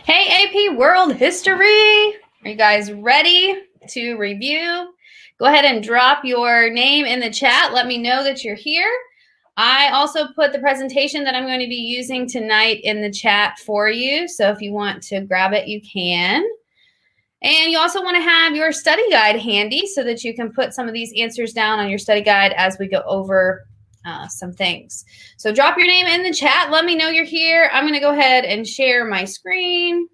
Hey, AP World History. Are you guys ready to review? Go ahead and drop your name in the chat. Let me know that you're here. I also put the presentation that I'm going to be using tonight in the chat for you. So if you want to grab it, you can. And you also want to have your study guide handy so that you can put some of these answers down on your study guide as we go over some things. So drop your name in the chat. Let me know you're here. I'm going to go ahead and share my screen.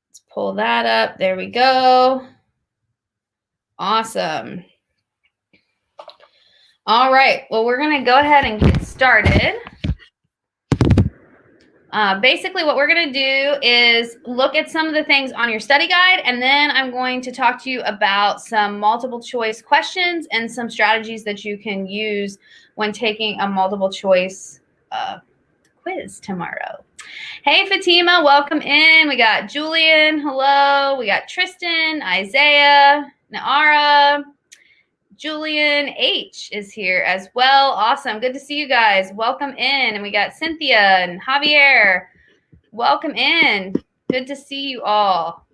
Let's pull that up. There we go. Awesome. All right. Well, we're going to go ahead and get started. Basically, what we're going to do is look at some of the things on your study guide, and then I'm going to talk to you about some multiple choice questions and some strategies that you can use when taking a multiple choice quiz tomorrow. Hey, Fatima, welcome in. We got Julian, hello. We got Tristan, Isaiah, Naara. Julian H is here as well. Awesome. Good to see you guys. Welcome in. And we got Cynthia and Javier. Welcome in. Good to see you all.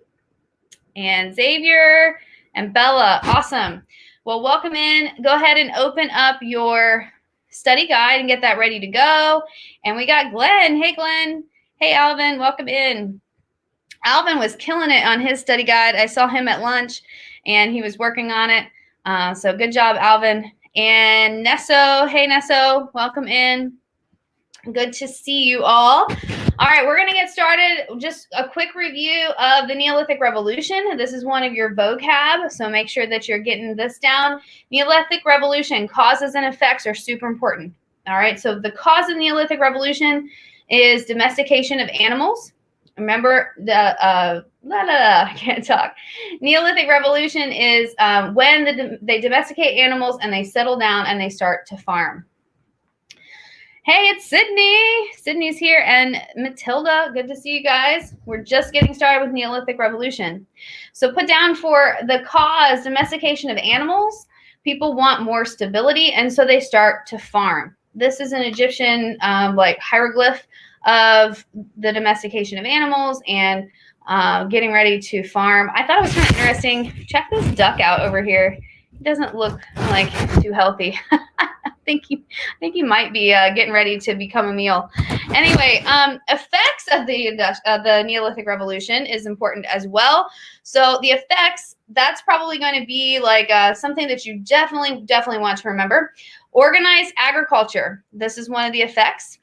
And Xavier and Bella. Awesome. Well, welcome in. Go ahead and open up your study guide and get that ready to go. And we got Glenn. Hey, Glenn. Hey, Alvin. Welcome in. Alvin was killing it on his study guide. I saw him at lunch and he was working on it. So good job, Alvin. And Nesso, hey Nesso, welcome in. Good to see you all. All right, we're going to get started. Just a quick review of the Neolithic Revolution. This is one of your vocab, so make sure that you're getting this down. Neolithic Revolution, causes and effects are super important. All right, so the cause of the Neolithic Revolution is domestication of animals. Remember, I can't talk. Neolithic Revolution is when they domesticate animals and they settle down and they start to farm. Hey, it's Sydney. Sydney's here, and Matilda. Good to see you guys. We're just getting started with Neolithic Revolution. So put down for the cause, domestication of animals. People want more stability, and so they start to farm. This is an Egyptian hieroglyph of the domestication of animals and getting ready to farm. I thought it was kind of interesting. Check this duck out over here. He doesn't look like too healthy. I think he might be getting ready to become a meal. Anyway, effects of the Neolithic Revolution is important as well. So the effects, that's probably going to be like something that you definitely want to remember. Organized agriculture. This is one of the effects.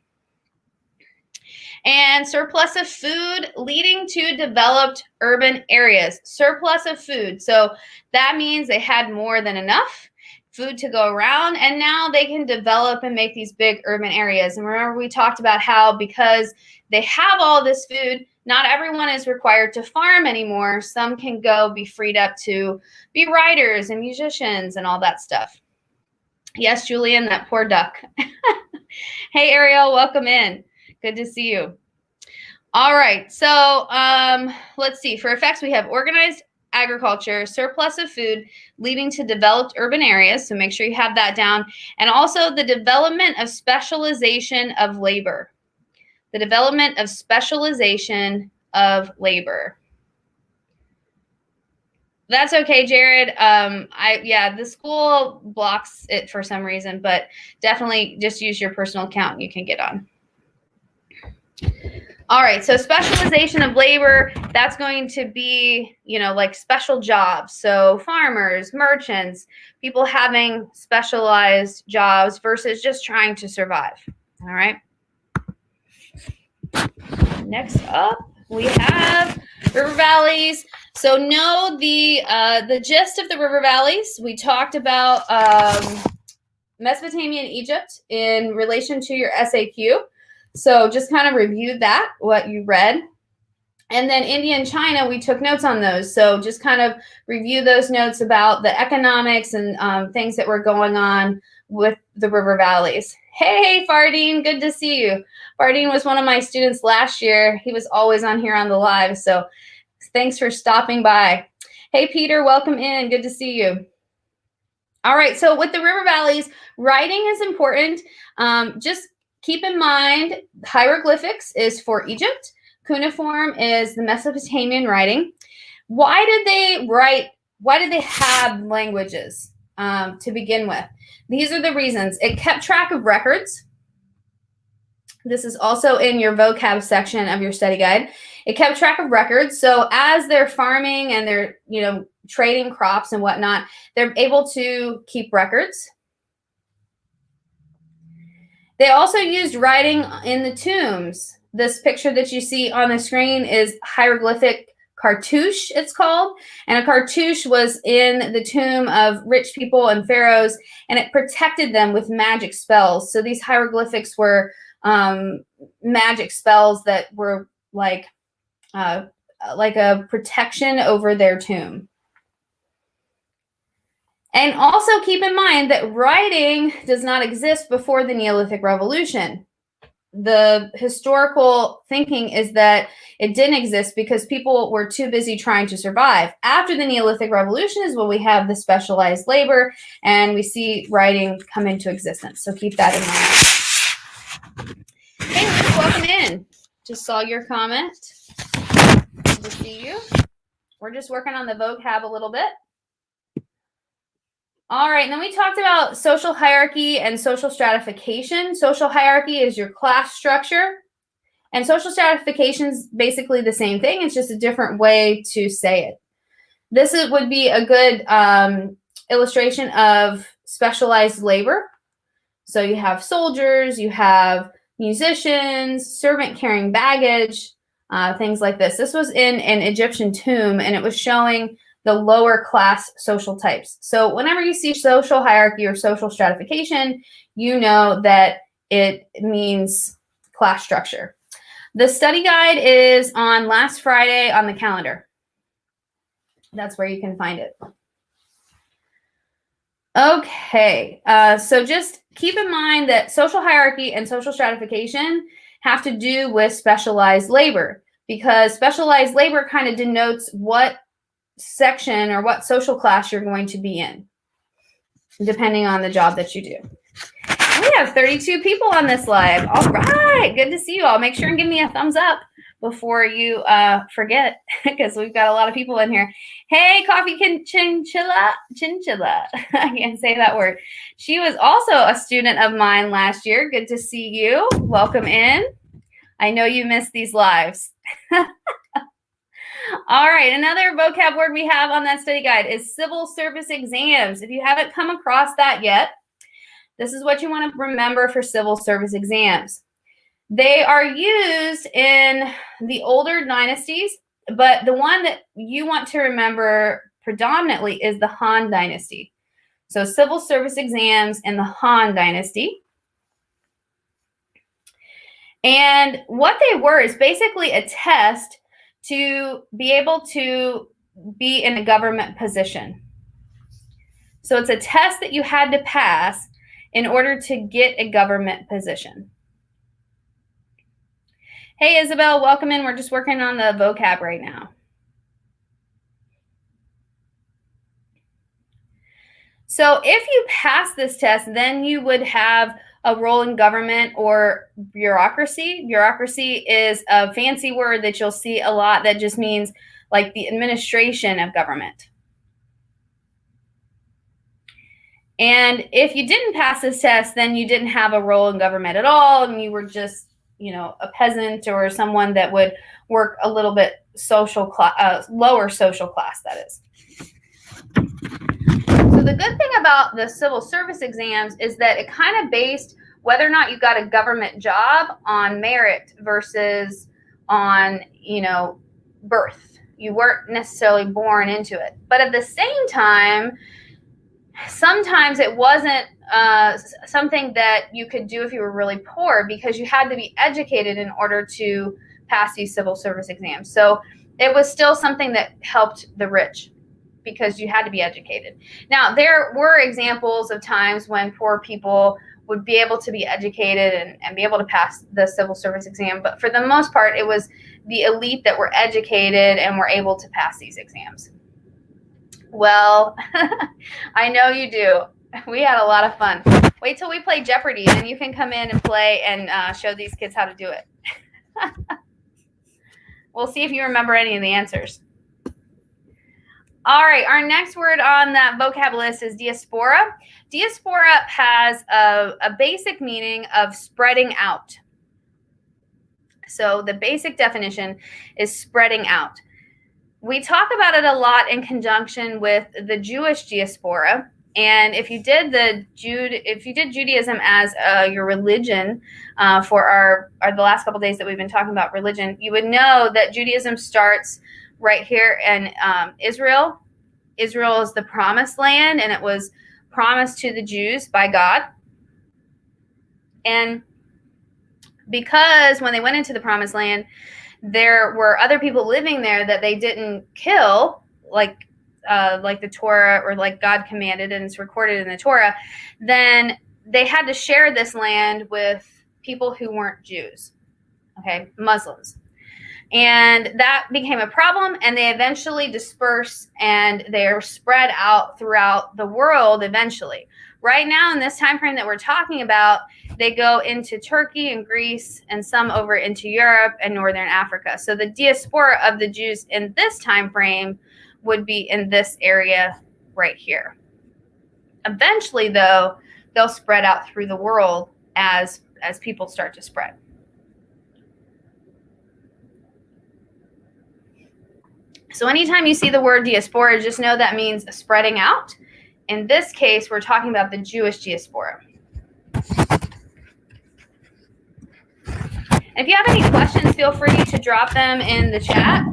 And surplus of food leading to developed urban areas. Surplus of food. So that means they had more than enough food to go around, and now they can develop and make these big urban areas. And remember, we talked about how because they have all this food, not everyone is required to farm anymore. Some can go be freed up to be writers and musicians and all that stuff. Yes, Julian, that poor duck. Hey, Ariel, welcome in. Good to see you. All right, so let's see. For effects, we have organized agriculture, surplus of food leading to developed urban areas. So make sure you have that down. And also the development of specialization of labor. The development of specialization of labor. That's okay, Jared. The school blocks it for some reason, but definitely just use your personal account you can get on. All right, so specialization of labor, that's going to be, like special jobs. So farmers, merchants, people having specialized jobs versus just trying to survive. All right. Next up, we have river valleys. So know the gist of the river valleys. We talked about Mesopotamia and Egypt in relation to your SAQ. So just kind of review that, what you read. And then India and China, we took notes on those. So just kind of review those notes about the economics and things that were going on with the river valleys. Hey, Fardeen, good to see you. Fardeen was one of my students last year. He was always on here on the live. So thanks for stopping by. Hey, Peter, welcome in. Good to see you. All right, so with the river valleys, writing is important. Just keep in mind, hieroglyphics is for Egypt, cuneiform is the Mesopotamian writing. Why did they have languages to begin with? These are the reasons. It kept track of records. This is also in your vocab section of your study guide. It kept track of records. So as they're farming and they're, trading crops and whatnot, they're able to keep records. They also used writing in the tombs. This picture that you see on the screen is hieroglyphic cartouche, it's called. And a cartouche was in the tomb of rich people and pharaohs, and it protected them with magic spells. So these hieroglyphics were magic spells that were like a protection over their tomb. And also keep in mind that writing does not exist before the Neolithic Revolution. The historical thinking is that it didn't exist because people were too busy trying to survive. After the Neolithic Revolution is when we have the specialized labor and we see writing come into existence. So keep that in mind. Hey, Luke, welcome in. Just saw your comment. Good to see you. We're just working on the vocab a little bit. All right, and then we talked about social hierarchy and social stratification. Social hierarchy is your class structure, and social stratification is basically the same thing. It's just a different way to say it. This would be a good illustration of specialized labor. So you have soldiers, you have musicians, servant carrying baggage, things like this. This was in an Egyptian tomb, and it was showing the lower class social types. So whenever you see social hierarchy or social stratification, you know that it means class structure. The study guide is on last Friday on the calendar. That's where you can find it. Okay, so just keep in mind that social hierarchy and social stratification have to do with specialized labor, because specialized labor kind of denotes what section or what social class you're going to be in, depending on the job that you do. We have 32 people on this live. All right, good to see you all. Make sure and give me a thumbs up before you forget, because we've got a lot of people in here. Hey, Coffee Chinchilla. I can't say that word. She was also a student of mine last year. Good to see you. Welcome in. I know you missed these lives. All right, another vocab word we have on that study guide is civil service exams. If you haven't come across that yet, this is what you want to remember for civil service exams. They are used in the older dynasties, but the one that you want to remember predominantly is the Han Dynasty. So civil service exams in the Han Dynasty. And what they were is basically a test to be able to be in a government position. So it's a test that you had to pass in order to get a government position. Hey, Isabel, welcome in. We're just working on the vocab right now. So if you pass this test, then you would have a role in government or bureaucracy. Bureaucracy is a fancy word that you'll see a lot that just means like the administration of government. And if you didn't pass this test, then you didn't have a role in government at all, and you were just, a peasant or someone that would work a little bit lower social class, that is. So the good thing about the civil service exams is that it kind of based whether or not you got a government job on merit versus on, birth. You weren't necessarily born into it. But at the same time, sometimes it wasn't something that you could do if you were really poor, because you had to be educated in order to pass these civil service exams. So it was still something that helped the rich, because you had to be educated. Now, there were examples of times when poor people would be able to be educated and be able to pass the civil service exam. But for the most part, it was the elite that were educated and were able to pass these exams. Well, I know you do. We had a lot of fun. Wait till we play Jeopardy, and you can come in and play and show these kids how to do it. We'll see if you remember any of the answers. All right, our next word on that vocab list is diaspora. Diaspora has a basic meaning of spreading out. So the basic definition is spreading out. We talk about it a lot in conjunction with the Jewish diaspora. And if you did Judaism as your religion for the last couple of days that we've been talking about religion, you would know that Judaism starts right here in Israel. Israel is the promised land, and it was promised to the Jews by God. And because when they went into the promised land, there were other people living there that they didn't kill, like the Torah or like God commanded, and it's recorded in the Torah, then they had to share this land with people who weren't Jews, okay, Muslims. And that became a problem, and they eventually dispersed, and they're spread out throughout the world eventually. Right now, in this time frame that we're talking about, they go into Turkey and Greece, and some over into Europe and Northern Africa. So the diaspora of the Jews in this time frame would be in this area right here. Eventually, though, they'll spread out through the world as people start to spread. So anytime you see the word diaspora, just know that means spreading out. In this case, we're talking about the Jewish diaspora. If you have any questions, feel free to drop them in the chat.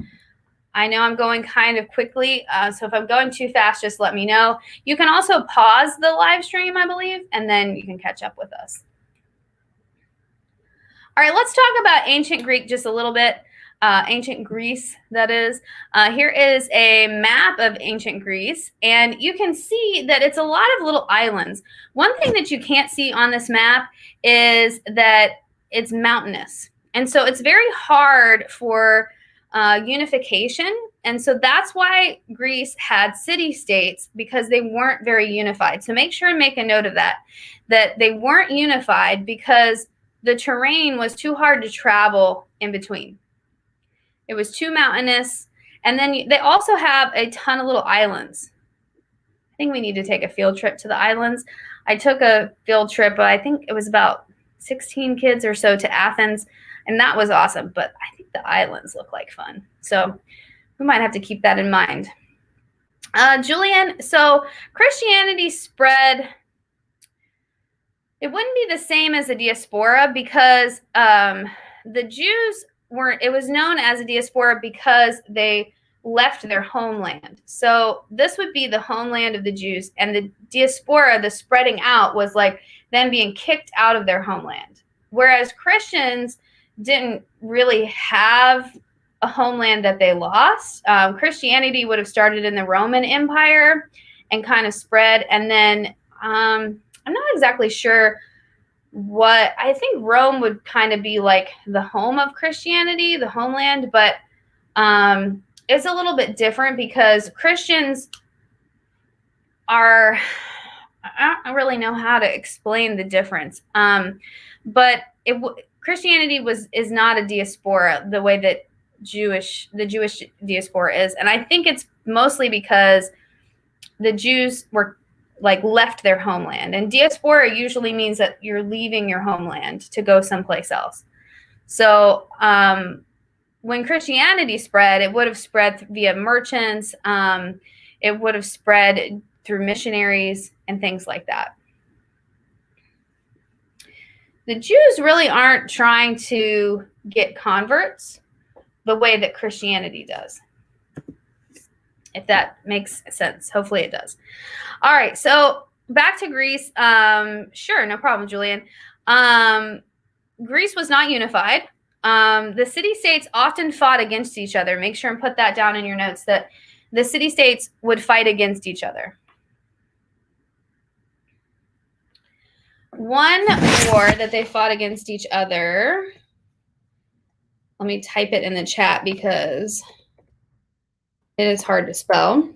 I know I'm going kind of quickly, so if I'm going too fast, just let me know. You can also pause the live stream, I believe, and then you can catch up with us. All right, let's talk about ancient Greek just a little bit. Ancient Greece, that is. Here is a map of ancient Greece, and you can see that it's a lot of little islands. One thing that you can't see on this map is that it's mountainous, and so it's very hard for unification, and so that's why Greece had city-states, because they weren't very unified. So make sure and make a note of that they weren't unified because the terrain was too hard to travel in between. It was too mountainous. And then they also have a ton of little islands. I think we need to take a field trip to the islands. I took a field trip, I think it was about 16 kids or so, to Athens, and that was awesome. But I think the islands look like fun. So we might have to keep that in mind. Julian, so Christianity spread. It wouldn't be the same as the diaspora because the Jews weren't, it was known as a diaspora because they left their homeland. So this would be the homeland of the Jews, and the diaspora, the spreading out, was like them being kicked out of their homeland. Whereas Christians didn't really have a homeland that they lost. Christianity would have started in the Roman Empire and kind of spread, and then I'm not exactly sure what, I think Rome would kind of be like the home of Christianity, the homeland, but it's a little bit different because Christians are, I don't really know how to explain the difference, but Christianity is not a diaspora the way that the Jewish diaspora is, and I think it's mostly because the Jews were left their homeland, and diaspora usually means that you're leaving your homeland to go someplace else. So when Christianity spread, it would have spread via merchants. It would have spread through missionaries and things like that. The Jews really aren't trying to get converts the way that Christianity does, if that makes sense. Hopefully it does. All right, so back to Greece. Sure, no problem, Julian. Greece was not unified. The city-states often fought against each other. Make sure and put that down in your notes, that the city-states would fight against each other. One war that they fought against each other, let me type it in the chat because it is hard to spell.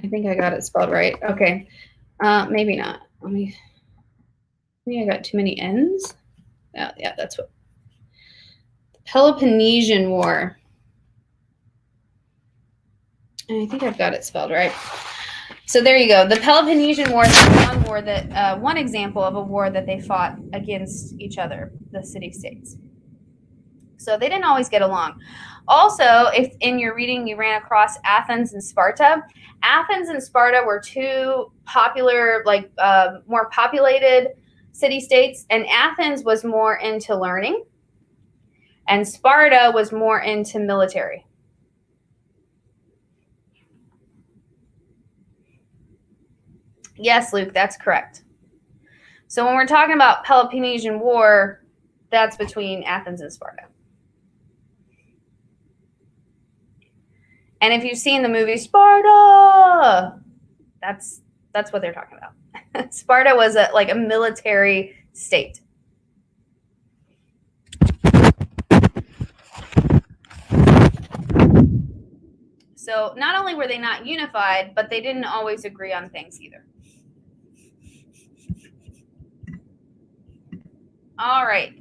I think I got it spelled right. Okay. Maybe not. Maybe I got too many N's. Yeah, that's what. Peloponnesian War. I think I've got it spelled right. So there you go. The Peloponnesian War is one war that one example of a war that they fought against each other, the city-states. So they didn't always get along. Also, if in your reading you ran across Athens and Sparta, Athens and Sparta were two popular, more populated city-states, and Athens was more into learning, and Sparta was more into military. Yes, Luke, that's correct. So when we're talking about Peloponnesian War, that's between Athens and Sparta. And if you've seen the movie Sparta, that's what they're talking about. Sparta was a military state. So not only were they not unified, but they didn't always agree on things either. All right.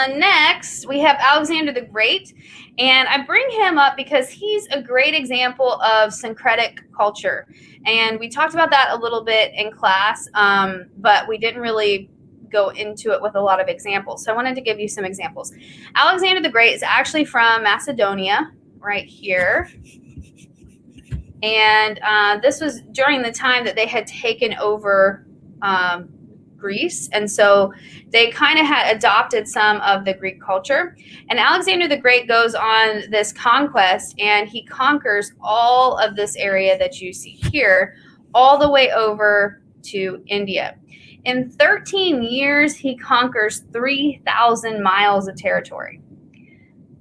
Next, we have Alexander the Great. And I bring him up because he's a great example of syncretic culture. And we talked about that a little bit in class, but we didn't really go into it with a lot of examples. So I wanted to give you some examples. Alexander the Great is actually from Macedonia, right here. And this was during the time that they had taken over Greece, and so they kind of had adopted some of the Greek culture. And Alexander the Great goes on this conquest, and he conquers all of this area that you see here, all the way over to India. In 13 years, he conquers 3,000 miles of territory.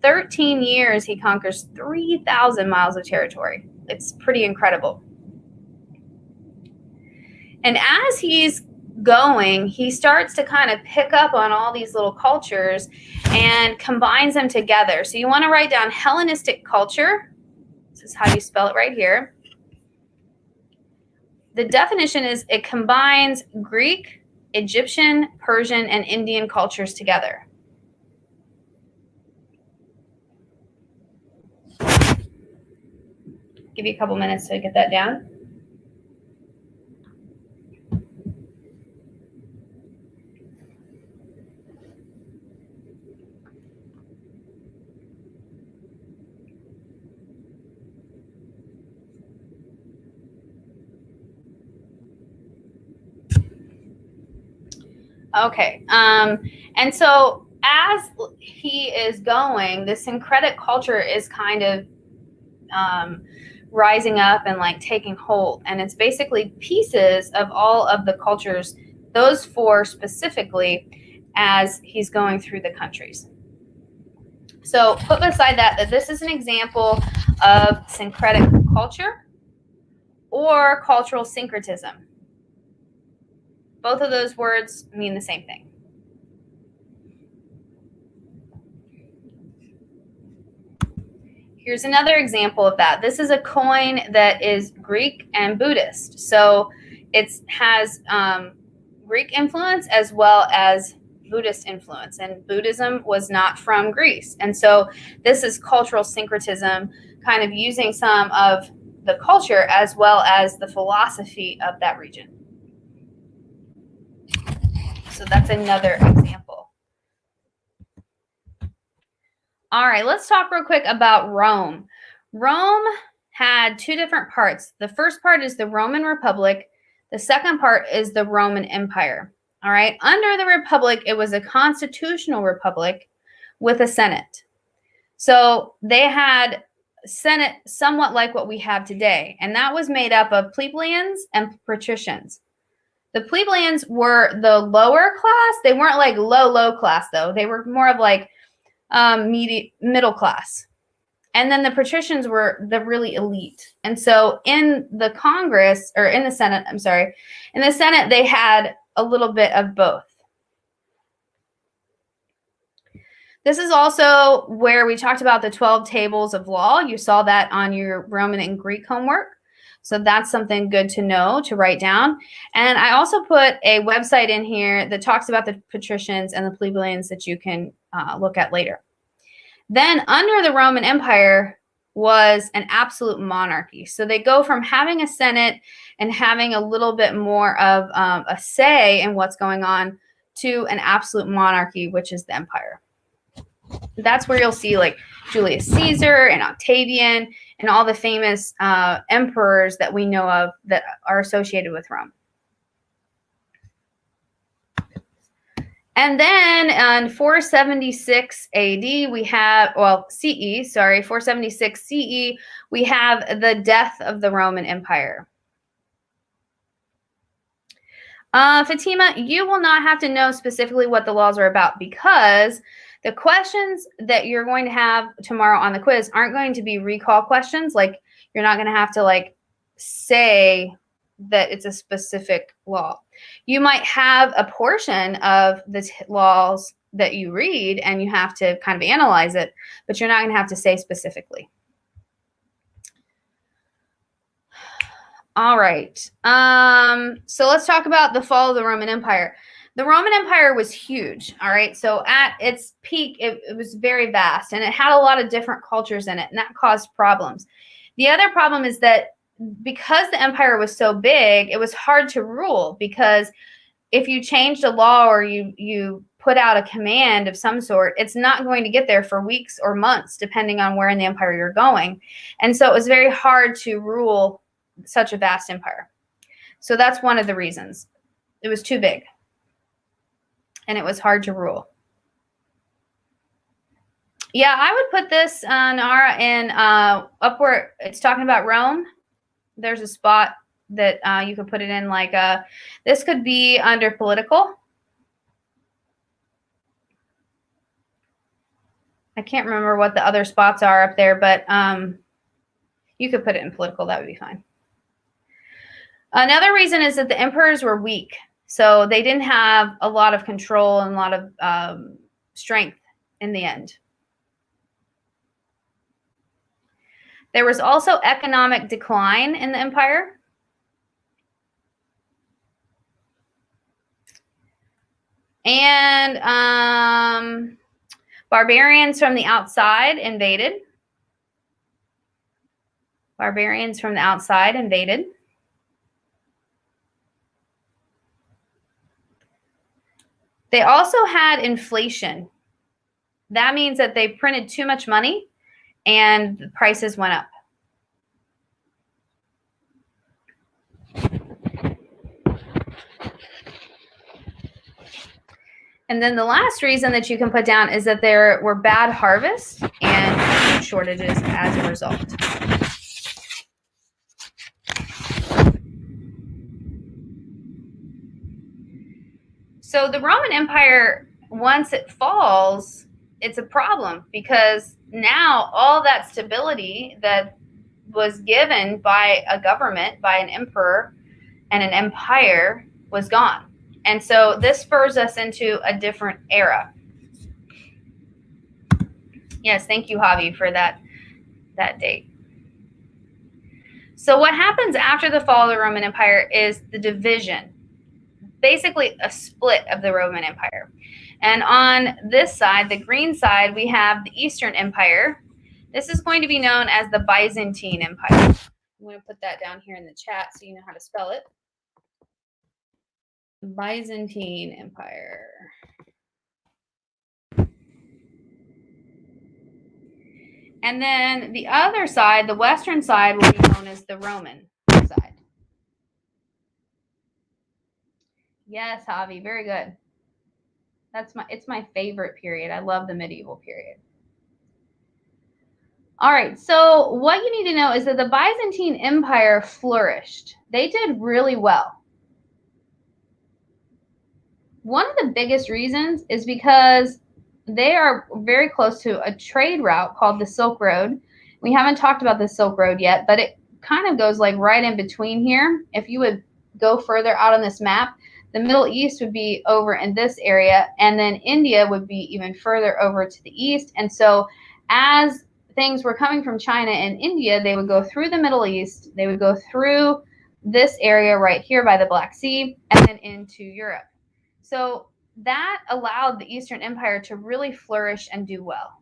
13 years, he conquers 3,000 miles of territory. It's pretty incredible. And as he's going, he starts to kind of pick up on all these little cultures and combines them together. So you want to write down Hellenistic culture. This is how you spell it right here. The definition is it combines Greek, Egyptian, Persian, and Indian cultures together. Give you a couple minutes to get that down. Okay. And so as he is going, the syncretic culture is kind of rising up and taking hold. And it's basically pieces of all of the cultures, those four specifically, as he's going through the countries. So put beside that this is an example of syncretic culture or cultural syncretism. Both of those words mean the same thing. Here's another example of that. This is a coin that is Greek and Buddhist. So it has Greek influence as well as Buddhist influence. And Buddhism was not from Greece. And so this is cultural syncretism, kind of using some of the culture as well as the philosophy of that region. So that's another example. All right, let's talk real quick about Rome. Rome had two different parts. The first part is the Roman Republic. The second part is the Roman Empire. All right, under the Republic, it was a constitutional republic with a Senate. So they had Senate somewhat like what we have today, and that was made up of plebeians and patricians. The plebeians were the lower class. They weren't low class, though. They were more of middle class. And then the patricians were the really elite. And so in the Congress, or in the Senate, in the Senate, they had a little bit of both. This is also where we talked about the 12 tables of law. You saw that on your Roman and Greek homework. So that's something good to know, to write down. And I also put a website in here that talks about the patricians and the plebeians that you can look at later. Then under the Roman Empire was an absolute monarchy. So they go from having a Senate and having a little bit more of a say in what's going on to an absolute monarchy, which is the empire. That's where you'll see like Julius Caesar and Octavian and all the famous emperors that we know of that are associated with Rome. And then in 476 AD, we have, well, CE, sorry, 476 CE, we have the death of the Roman Empire. Fatima, you will not have to know specifically what the laws are about, because the questions that you're going to have tomorrow on the quiz aren't going to be recall questions. Like, you're not going to have to like say that it's a specific law. You might have a portion of the laws that you read and you have to kind of analyze it, but you're not going to have to say specifically. All right. So let's talk about the fall of the Roman Empire. The Roman Empire was huge. All right. So at its peak, it was very vast, and it had a lot of different cultures in it, and that caused problems. The other problem is that because the empire was so big, it was hard to rule, because if you changed a law or you put out a command of some sort, it's not going to get there for weeks or months, depending on where in the empire you're going. And so it was very hard to rule such a vast empire. So that's one of the reasons. It was too big, and it was hard to rule. Yeah, I would put this, Nara, in up where it's talking about Rome. There's a spot that you could put it in, like this could be under political. I can't remember what the other spots are up there, but you could put it in political. That would be fine. Another reason is that the emperors were weak. So they didn't have a lot of control and a lot of strength in the end. There was also economic decline in the empire. And barbarians from the outside invaded. Barbarians from the outside invaded. They also had inflation. That means that they printed too much money and the prices went up. And then the last reason that you can put down is that there were bad harvests and food shortages as a result. So the Roman Empire, once it falls, it's a problem, because now all that stability that was given by a government, by an emperor and an empire, was gone. And so this spurs us into a different era. Yes, thank you, Javi, for that date. So what happens after the fall of the Roman Empire is the division, basically a split of the Roman Empire. And on this side, the green side, we have the Eastern Empire. This is going to be known as the Byzantine Empire. I'm going to put that down here in the chat so you know how to spell it. Byzantine Empire. And then the other side, the western side, will be known as the Roman side. Yes, Javi, very good. It's my favorite period. I love the medieval period. All right, so what you need to know is that the Byzantine Empire flourished. They did really well. One of the biggest reasons is because they are very close to a trade route called the Silk Road. We haven't talked about the Silk Road yet, but it kind of goes like right in between here. If you would go further out on this map, the Middle East would be over in this area, and then India would be even further over to the east. And so as things were coming from China and India, they would go through the Middle East, they would go through this area right here by the Black Sea, and then into Europe. So that allowed the Eastern Empire to really flourish and do well.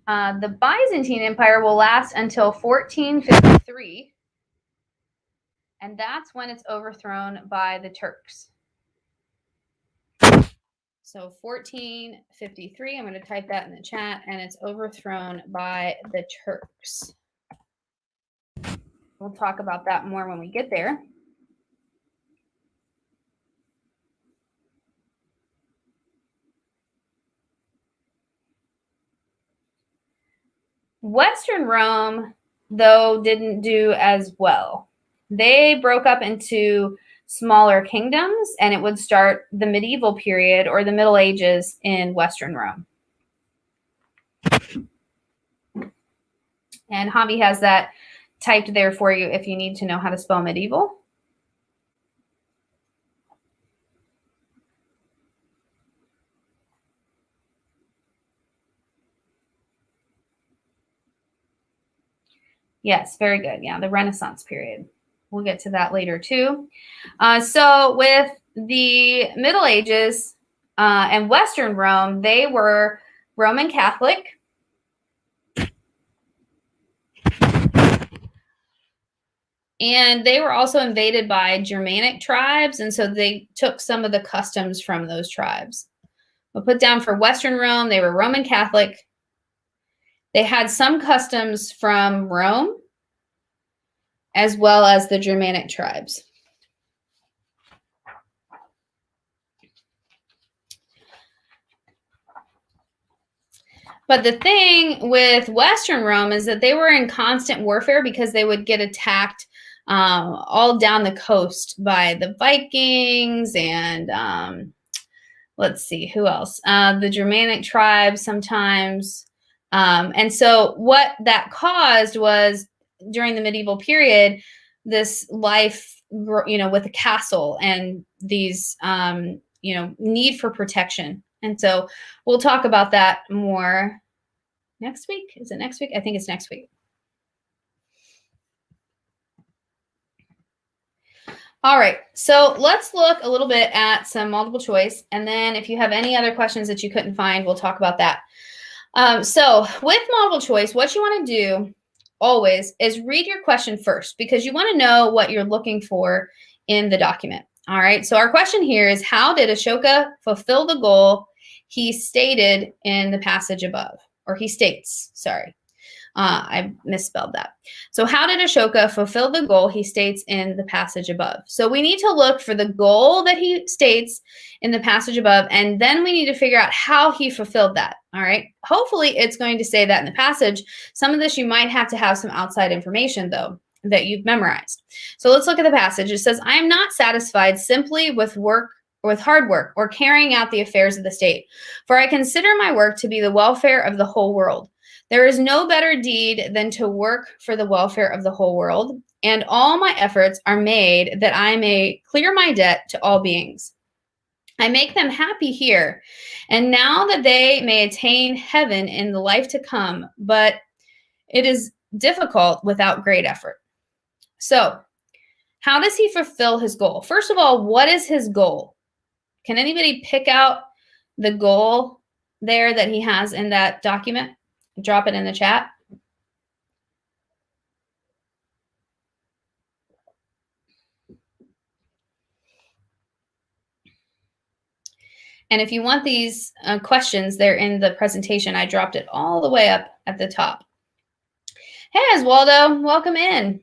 The Byzantine Empire will last until 1453, and that's when it's overthrown by the Turks. So 1453, I'm going to type that in the chat, and it's overthrown by the Turks. We'll talk about that more when we get there. Western Rome, though, didn't do as well. They broke up into smaller kingdoms, and it would start the medieval period or the Middle Ages in Western Rome. And Javi has that typed there for you if you need to know how to spell medieval. Yes, very good. Yeah, the Renaissance period. We'll get to that later too. So with the Middle Ages and Western Rome, they were Roman Catholic. And they were also invaded by Germanic tribes, and so they took some of the customs from those tribes. We'll put down for Western Rome, they were Roman Catholic. They had some customs from Rome, as well as the Germanic tribes. But the thing with Western Rome is that they were in constant warfare because they would get attacked all down the coast by the Vikings and let's see, who else? The Germanic tribes sometimes. And so what that caused was during the medieval period, this life, with a castle and these, need for protection. And so we'll talk about that more next week. Is it next week? I think it's next week. All right, so let's look a little bit at some multiple choice. And then if you have any other questions that you couldn't find, we'll talk about that. So with multiple choice, what you want to do always is read your question first, because you want to know what you're looking for in the document. All right, so our question here is, how did Ashoka fulfill the goal he stated in the passage above? Or he states, sorry. I misspelled that. So how did Ashoka fulfill the goal he states in the passage above? So we need to look for the goal that he states in the passage above, and then we need to figure out how he fulfilled that. All right. Hopefully it's going to say that in the passage. Some of this you might have to have some outside information, though, that you've memorized. So let's look at the passage. It says, I am not satisfied simply with hard work or carrying out the affairs of the state, for I consider my work to be the welfare of the whole world. There is no better deed than to work for the welfare of the whole world, and all my efforts are made that I may clear my debt to all beings. I make them happy here, and now that they may attain heaven in the life to come, but it is difficult without great effort. So, how does he fulfill his goal? First of all, what is his goal? Can anybody pick out the goal there that he has in that document? Drop it in the chat. And if you want these questions, they're in the presentation. I dropped it all the way up at the top. Hey, Oswaldo, welcome in.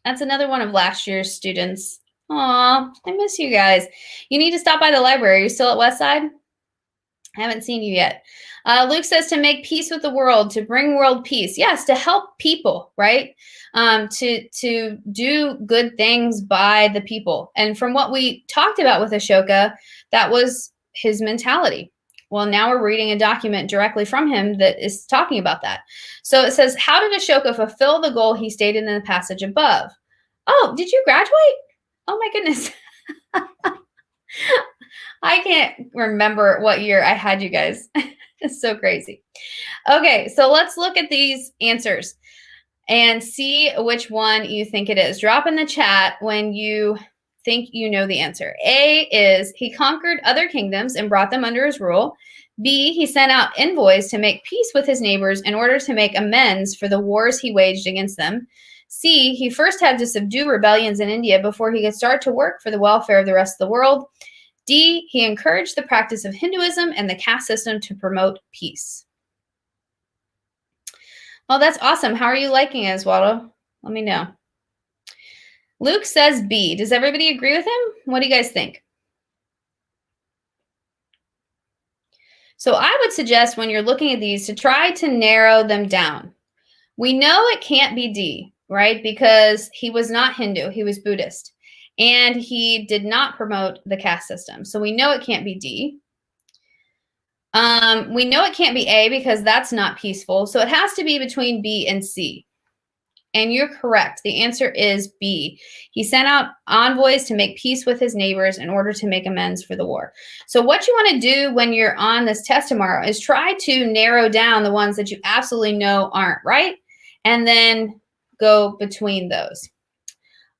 That's another one of last year's students. Aw, I miss you guys. You need to stop by the library. Are you still at Westside? I haven't seen you yet. Luke says to make peace with the world, to bring world peace. Yes, to help people, right? To do good things by the people. And from what we talked about with Ashoka, that was his mentality. Well, now we're reading a document directly from him that is talking about that. So it says, how did Ashoka fulfill the goal he stated in the passage above? Oh, did you graduate? Oh my goodness. I can't remember what year I had you guys. It's so crazy. Okay, so let's look at these answers and see which one you think it is. Drop in the chat when you think you know the answer. A is he conquered other kingdoms and brought them under his rule. B, he sent out envoys to make peace with his neighbors in order to make amends for the wars he waged against them. C, he first had to subdue rebellions in India before he could start to work for the welfare of the rest of the world. D, he encouraged the practice of Hinduism and the caste system to promote peace. Oh, that's awesome. How are you liking it, Oswaldo? Let me know. Luke says B. Does everybody agree with him? What do you guys think? So I would suggest when you're looking at these to try to narrow them down. We know it can't be D, right? Because he was not Hindu. He was Buddhist. And he did not promote the caste system. So we know it can't be D. We know it can't be A because that's not peaceful. So it has to be between B and C. And you're correct. The answer is B. He sent out envoys to make peace with his neighbors in order to make amends for the war. So what you want to do when you're on this test tomorrow is try to narrow down the ones that you absolutely know aren't right, and then go between those.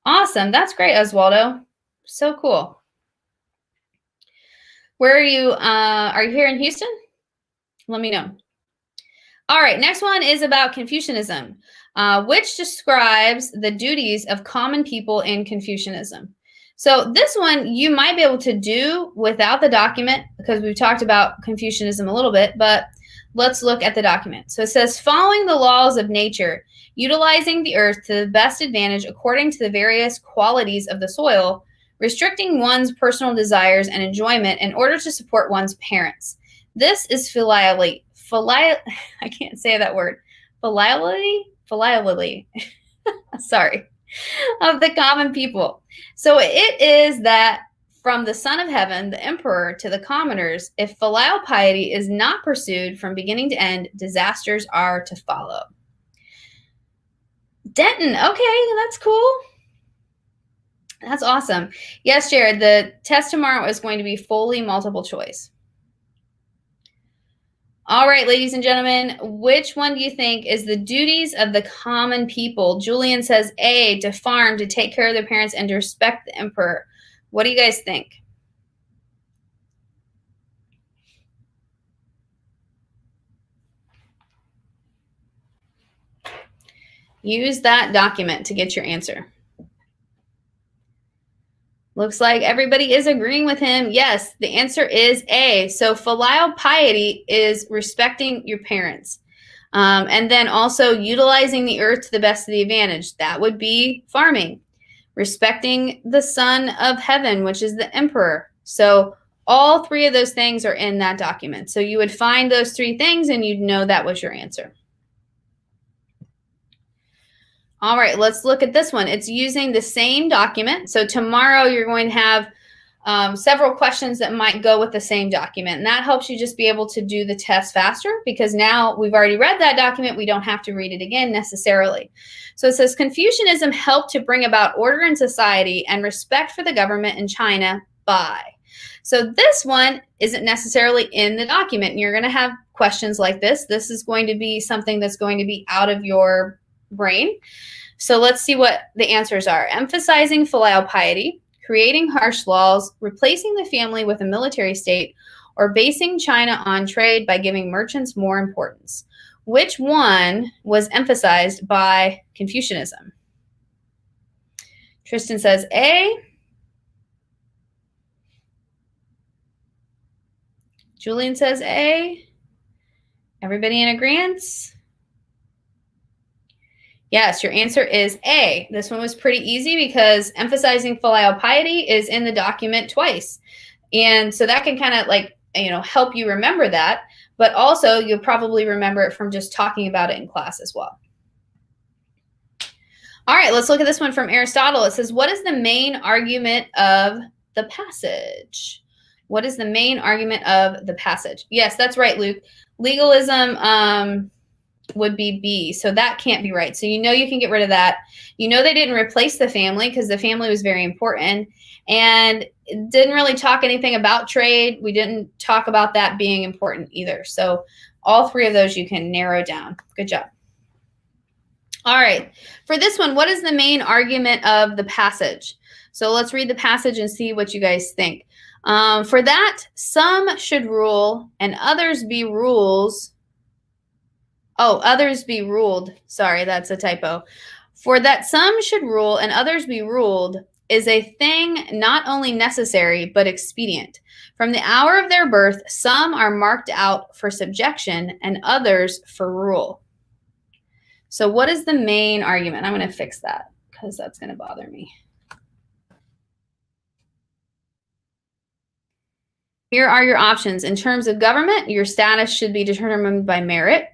Awesome. That's great, Oswaldo. So cool. Where are you? Are you here in Houston? Let me know. All right. Next one is about Confucianism, which describes the duties of common people in Confucianism. So this one you might be able to do without the document because we've talked about Confucianism a little bit, but let's look at the document. So it says, following the laws of nature, utilizing the earth to the best advantage according to the various qualities of the soil, restricting one's personal desires and enjoyment in order to support one's parents. This is filiality. I can't say that word. Filiality. Sorry. Of the common people. So it is that from the Son of Heaven, the Emperor, to the commoners, if filial piety is not pursued from beginning to end, disasters are to follow. Denton, okay, that's cool. That's awesome. Yes, Jared, the test tomorrow is going to be fully multiple choice. All right, ladies and gentlemen, which one do you think is the duties of the common people? Julian says A, to farm, to take care of their parents, and to respect the emperor. What do you guys think? Use that document to get your answer. Looks like everybody is agreeing with him. Yes, the answer is A. So filial piety is respecting your parents. And then also utilizing the earth to the best of the advantage. That would be farming. Respecting the Son of Heaven, which is the emperor. So all three of those things are in that document. So you would find those three things and you'd know that was your answer. All right, let's look at this one. It's using the same document. So tomorrow you're going to have several questions that might go with the same document. And that helps you just be able to do the test faster because now we've already read that document. We don't have to read it again necessarily. So it says, Confucianism helped to bring about order in society and respect for the government in China by. So this one isn't necessarily in the document. And you're going to have questions like this. This is going to be something that's going to be out of your brain. So let's see what the answers are. Emphasizing filial piety, creating harsh laws, replacing the family with a military state, or basing China on trade by giving merchants more importance. Which one was emphasized by Confucianism? Tristan says A. Julian says A. Everybody in agreement? Yes, your answer is A. This one was pretty easy because emphasizing filial piety is in the document twice. And so that can kind of like, help you remember that. But also you'll probably remember it from just talking about it in class as well. All right, let's look at this one from Aristotle. It says, what is the main argument of the passage? What is the main argument of the passage? Yes, that's right, Luke. Legalism would be B. So that can't be right. So you know you can get rid of that. You know they didn't replace the family because the family was very important. And didn't really talk anything about trade. We didn't talk about that being important either. So all three of those you can narrow down. Good job. All right. For this one, what is the main argument of the passage? So let's read the passage and see what you guys think. For that, some should rule and others be rules. Oh, others be ruled. Sorry, that's a typo. For that some should rule and others be ruled is a thing not only necessary, but expedient. From the hour of their birth, some are marked out for subjection and others for rule. So what is the main argument? I'm going to fix that because that's going to bother me. Here are your options. In terms of government, your status should be determined by merit.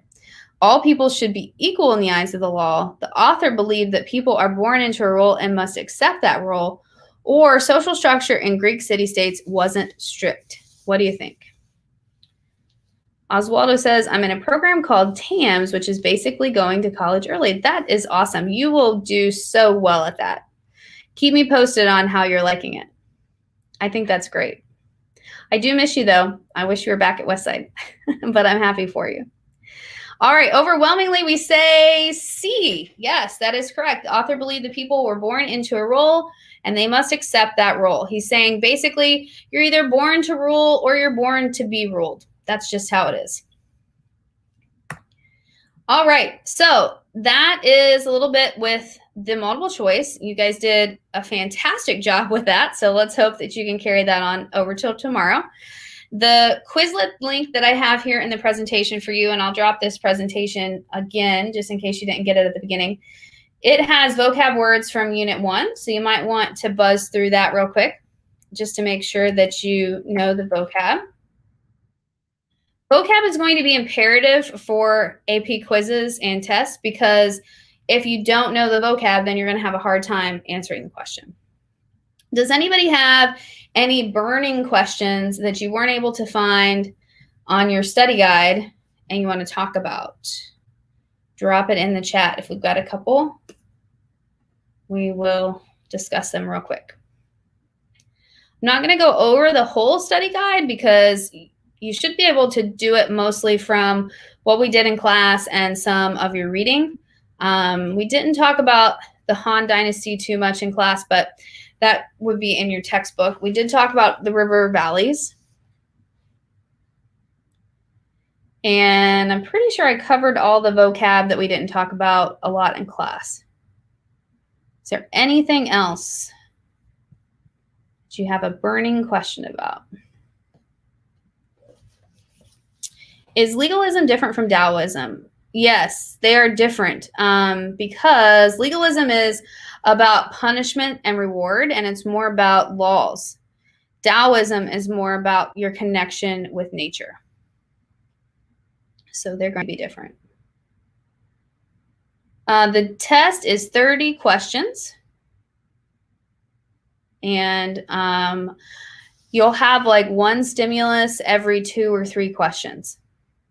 All people should be equal in the eyes of the law. The author believed that people are born into a role and must accept that role. Or social structure in Greek city-states wasn't strict. What do you think? Oswaldo says, I'm in a program called TAMS, which is basically going to college early. That is awesome. You will do so well at that. Keep me posted on how you're liking it. I think that's great. I do miss you, though. I wish you were back at Westside, but I'm happy for you. All right, overwhelmingly, we say C. Yes, that is correct. The author believed the people were born into a role, and they must accept that role. He's saying, basically, you're either born to rule or you're born to be ruled. That's just how it is. All right, so that is a little bit with the multiple choice. You guys did a fantastic job with that, so let's hope that you can carry that on over till tomorrow. The Quizlet link that I have here in the presentation for you, and I'll drop this presentation again just in case you didn't get it at the beginning. It has vocab words from Unit 1, so you might want to buzz through that real quick just to make sure that you know the vocab. Vocab is going to be imperative for AP quizzes and tests because if you don't know the vocab, then you're going to have a hard time answering the question. Does anybody have any burning questions that you weren't able to find on your study guide and you want to talk about? Drop it in the chat. If we've got a couple, we will discuss them real quick. I'm not going to go over the whole study guide because you should be able to do it mostly from what we did in class and some of your reading. We didn't talk about the Han Dynasty too much in class, but that would be in your textbook. We did talk about the river valleys. And I'm pretty sure I covered all the vocab that we didn't talk about a lot in class. Is there anything else that you have a burning question about? Is legalism different from Taoism? Yes, they are different because legalism is about punishment and reward, and it's more about laws. Taoism is more about your connection with nature. So they're going to be different. The test is 30 questions. And you'll have like one stimulus every 2 or 3 questions.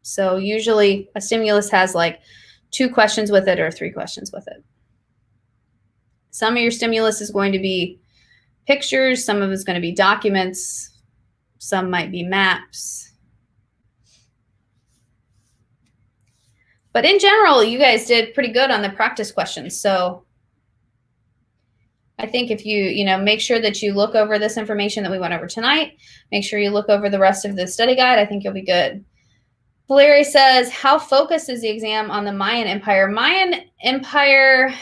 So usually a stimulus has like 2 questions with it or 3 questions with it. Some of your stimulus is going to be pictures. Some of it's going to be documents. Some might be maps. But in general, you guys did pretty good on the practice questions. So I think if you make sure that you look over this information that we went over tonight, make sure you look over the rest of the study guide, I think you'll be good. Valerie says, how focused is the exam on the Mayan Empire? Mayan Empire,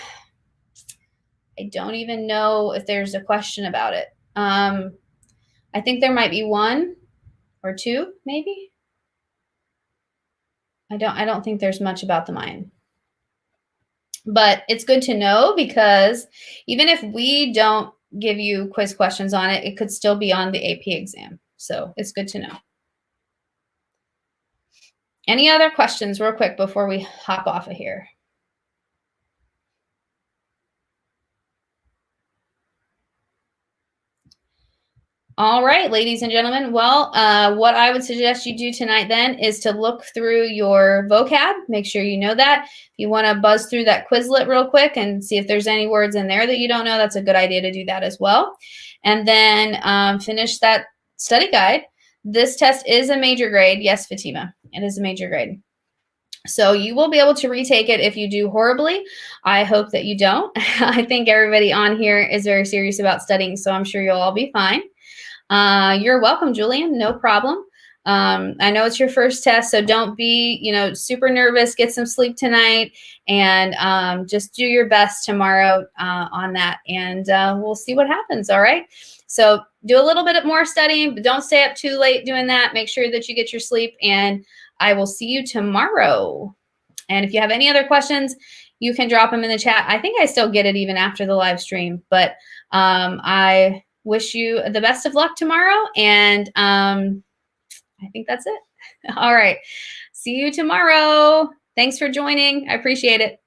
I don't even know if there's a question about it. I think there might be 1 or 2, maybe. I don't think there's much about the Mayan. But it's good to know because even if we don't give you quiz questions on it, it could still be on the AP exam. So it's good to know. Any other questions real quick before we hop off of here? All right, ladies and gentlemen. Well, what I would suggest you do tonight then is to look through your vocab. Make sure you know that. If you want to buzz through that Quizlet real quick and see if there's any words in there that you don't know, that's a good idea to do that as well. And then finish that study guide. This test is a major grade. Yes, Fatima, it is a major grade. So you will be able to retake it if you do horribly. I hope that you don't. I think everybody on here is very serious about studying, so I'm sure you'll all be fine. You're welcome, Julian. No problem. I know it's your first test, so don't be, super nervous. Get some sleep tonight, and just do your best tomorrow on that, and we'll see what happens. All right. So do a little bit more studying, but don't stay up too late doing that. Make sure that you get your sleep, and I will see you tomorrow. And if you have any other questions, you can drop them in the chat. I think I still get it even after the live stream, but I wish you the best of luck tomorrow, and I think that's it. All right. See you tomorrow. Thanks for joining. I appreciate it.